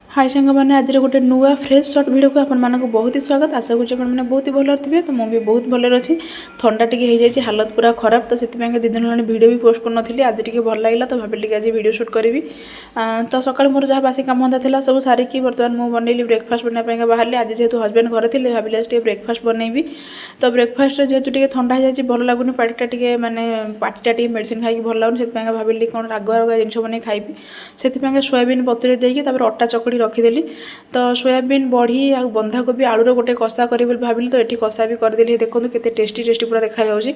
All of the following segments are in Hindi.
हाय सांग मैंने आज गोटे नुआ फ्रेश सर्ट वीडियो को आपको बहुत ही स्वागत। आशा करूँ मैंने बहुत ही भल थे। तो मुझे बहुत भल अच्छी थंडा टी हो हालत पूरा खराब। तो से दी दिन होने वीडियो भी पोस्ट कर आज टी भल लगे तो भाविली आज वीडियो शूट करी। तो सकाल मोर जहाँ बासी कम धंदा था सब सारिकी बर्तमान मुझे बनैली ब्रेकफास्ट बनवाई बाहर। आज जेहतु हजबैंड घर थे भाविली आज ब्रेकफास्ट बनैबी। तो ब्रेकफास्ट जेहतु टी ठंडा हो भल लगुनि पार्टा टी मानने पार्टा टी मेडिसिन खाई भल लगुनि से भाविली कौन रागुआ रागुआ जिन बन खाइबी से सोयाबीन बतुरे देकी अटा चकड़ी रखीदेली। तो सोयाबीन बड़ी आ बंधाकोबी आलूर गोटे कषा करी भाविली। तो ये कषा भी करदेली देखो केते टेस्टी टेस्टी पूरा देखा जाउछि।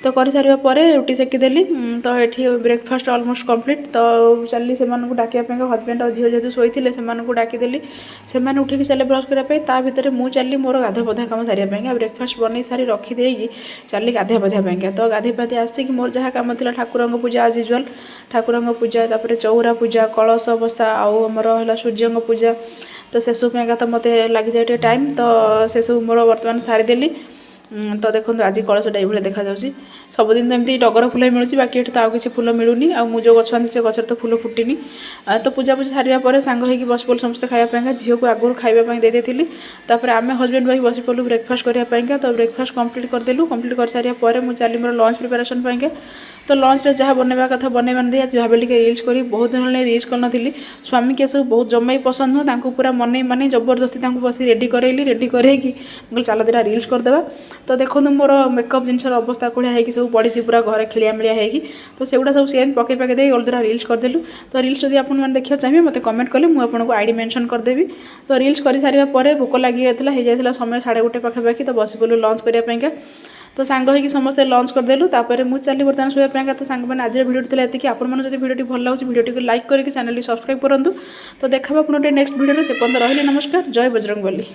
तो कर सारा पर रुटी सेकिदेली। तो ये ब्रेकफास्ट ऑलमोस्ट कंप्लीट। तो चली से डाकिया हजबैंड और झील जेहतु शोते से डाकिदेली से उठिक चले ब्रश करने ता भितर मु चली मोर गाधा पधा कम सारे ब्रेकफास्ट बन सारी रखीदे चली गाधा पधा। तो गाधे पाधे आसिक मोर जहाँ कम था ठाकुर पूजा आज यूजुआल ठाकुर पूजा तापर चौरा पूजा कलश बसा आमर सूर्य पूजा। तो से सब तो मत लग जाए टाइम। तो से सब मोर बर्तमान सारीदेली। तो देखो आज कलशटा ये देखा जाऊँगी। सबुदिन तो एमती डगर फुल मिलूँ बाकी ये तो आउ कि फुल मिलूनी आ जो गछ आनी से गचर तो फुल फुटिनी। तो पूजा पूजा सारा सांग होगी बस पड़ू समस्त खायापाई झील को आगुरी खावाई देती। तापर आम हजबैंड वाइफ बस पड़ू ब्रेकफास्ट करने। तो ब्रेकफास्ट कंप्लीट करदेलु। कंप्लीट कर सारा मुझे चली मोर लंच प्रिपेरेसन पाई। तो लंच रे जहाँ बनवा कथा बनवाई आज भाविली रिल्स करी बहुत दिन रिल्स कर स्वामी के सब बहुत जमा पसंद नुह पूरा मन मन जबरदस्ती बस रेडी करैली। रेडी करैकी चल दिटा रिल्स करदे। तो देखो मोर मेकअप जिनसर अवस्था कड़िया है सब पड़ी पूरा घर खिलिया मिलिया है। तो सेगुड़ा सब सेम पकई पकई दे अलग रिल्स करदेलु। तो रिल्स जब आप देखा चाहिए मत कमेंट कले मुझे आईडी मेंशन करदेवी। तो रिल्स कर सारा भोक लगी जाता समय 1:30 पाखापाखि। तो बस पड़ू लंच करने। तो सांग होगी समस्ते लंच करदेलु। तापर मुझे चली बर्तमान शोया। तो सांग मैंने आज वीडियो थी एति आपको जब वीडियो भल लगे वीडियो को लाइक करके चैनल सब्सक्राइब करूँ। तो देखा पुनः नेक्स्ट वीडियो से पर्यंत रही नमस्कार। जय बजरंगबली।